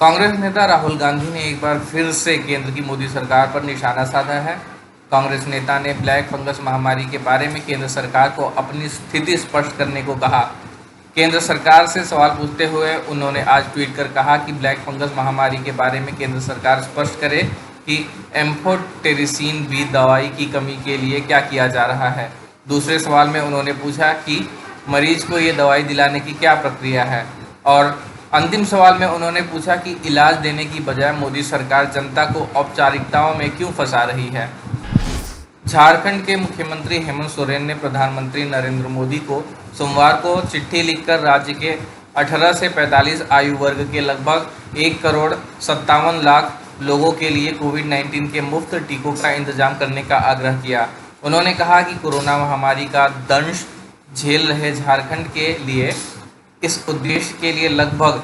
कांग्रेस नेता राहुल गांधी ने एक बार फिर से केंद्र की मोदी सरकार पर निशाना साधा है। कांग्रेस नेता ने ब्लैक फंगस महामारी के बारे में केंद्र सरकार को अपनी स्थिति स्पष्ट करने को कहा। केंद्र सरकार से सवाल पूछते हुए उन्होंने आज ट्वीट कर कहा कि ब्लैक फंगस महामारी के बारे में केंद्र सरकार स्पष्ट करे कि एम्फोटेरिसिन बी दवाई की कमी के लिए क्या किया जा रहा है। दूसरे सवाल में उन्होंने पूछा कि मरीज को ये दवाई दिलाने की क्या प्रक्रिया है, और अंतिम सवाल में उन्होंने पूछा कि इलाज देने की बजाय मोदी सरकार जनता को औपचारिकताओं में क्यों फंसा रही है। झारखंड के मुख्यमंत्री हेमंत सोरेन ने प्रधानमंत्री नरेंद्र मोदी को सोमवार को चिट्ठी लिखकर राज्य के 18 से 45 आयु वर्ग के लगभग 1,57,00,000 लोगों के लिए कोविड-19 के मुफ्त टीकों का इंतजाम करने का आग्रह किया। उन्होंने कहा कि कोरोना महामारी का दंश झेल रहे झारखंड के लिए इस उद्देश्य के लिए लगभग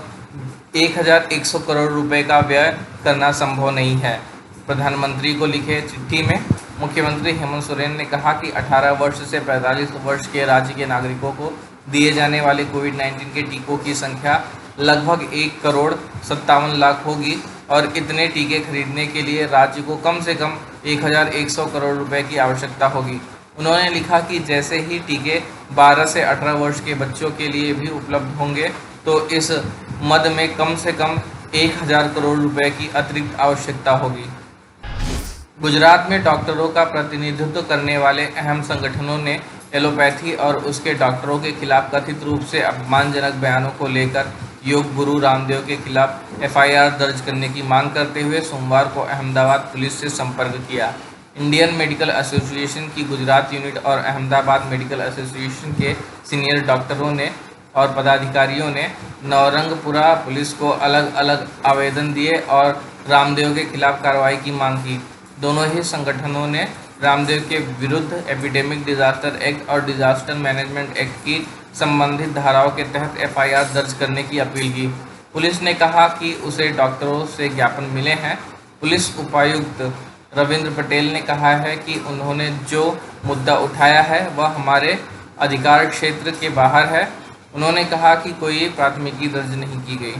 1,100 करोड़ रुपए का व्यय करना संभव नहीं है। प्रधानमंत्री को लिखे चिट्ठी में मुख्यमंत्री हेमंत सोरेन ने कहा कि 18 वर्ष से 45 वर्ष के राज्य के नागरिकों को दिए जाने वाले कोविड-19 के टीकों की संख्या लगभग 1,57,00,000 होगी और इतने टीके खरीदने के लिए राज्य को कम से कम 1,100 करोड़ रुपए की आवश्यकता होगी। उन्होंने लिखा कि जैसे ही टीके 12 से 18 वर्ष के बच्चों के लिए भी उपलब्ध होंगे तो इस मद में कम से कम 1,000 करोड़ रुपए की अतिरिक्त आवश्यकता होगी। गुजरात में डॉक्टरों का प्रतिनिधित्व करने वाले अहम संगठनों ने एलोपैथी और उसके डॉक्टरों के खिलाफ कथित रूप से अपमानजनक बयानों को लेकर योग गुरु रामदेव के खिलाफ एफआईआर दर्ज करने की मांग करते हुए सोमवार को अहमदाबाद पुलिस से संपर्क किया। इंडियन मेडिकल एसोसिएशन की गुजरात यूनिट और अहमदाबाद मेडिकल एसोसिएशन के सीनियर डॉक्टरों ने और पदाधिकारियों ने नवरंगपुरा पुलिस को अलग अलग आवेदन दिए और रामदेव के खिलाफ कार्रवाई की मांग की। दोनों ही संगठनों ने रामदेव के विरुद्ध एपिडेमिक डिजास्टर एक्ट और डिजास्टर मैनेजमेंट एक्ट की संबंधित धाराओं के तहत एफआईआर दर्ज करने की अपील की। पुलिस ने कहा कि उसे डॉक्टरों से ज्ञापन मिले हैं। पुलिस उपायुक्त रविंद्र पटेल ने कहा है कि उन्होंने जो मुद्दा उठाया है वह हमारे अधिकार क्षेत्र के बाहर है। उन्होंने कहा कि कोई प्राथमिकी दर्ज नहीं की गई।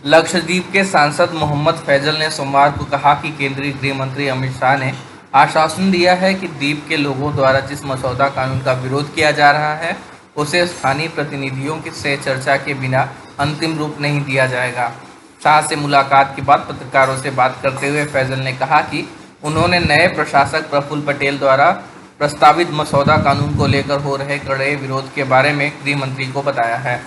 लक्षद्वीप के सांसद मोहम्मद फैजल ने सोमवार को कहा कि केंद्रीय गृह मंत्री अमित शाह ने आश्वासन दिया है कि द्वीप के लोगों द्वारा जिस मसौदा कानून का विरोध किया जा रहा है उसे स्थानीय प्रतिनिधियों से चर्चा के बिना अंतिम रूप नहीं दिया जाएगा। शाह से मुलाकात के बाद पत्रकारों से बात करते हुए फैजल ने कहा कि उन्होंने नए प्रशासक प्रफुल्ल पटेल द्वारा प्रस्तावित मसौदा कानून को लेकर हो रहे कड़े विरोध के बारे में गृह मंत्री को बताया है।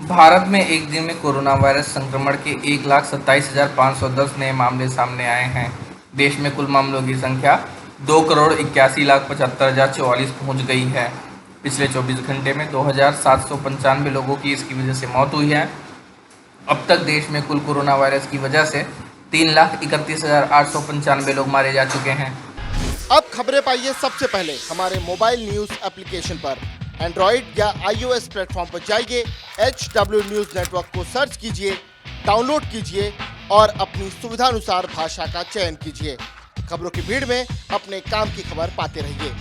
भारत में एक दिन में कोरोना वायरस संक्रमण के 1,27,510 नए मामले सामने आए हैं। देश में कुल मामलों की संख्या 2,81,75,044 पहुंच गई है। पिछले 24 घंटे में 2,795 लोगों की इसकी वजह से मौत हुई है। अब तक देश में कुल कोरोना वायरस की वजह से 3,31,895 लोग मारे जा चुके हैं। अब खबरें पाइए सबसे पहले हमारे मोबाइल न्यूज एप्लीकेशन पर। एंड्रॉइड या iOS प्लेटफॉर्म पर जाइए, HW न्यूज नेटवर्क को सर्च कीजिए, डाउनलोड कीजिए और अपनी सुविधानुसार भाषा का चयन कीजिए। खबरों की भीड़ में अपने काम की खबर पाते रहिए।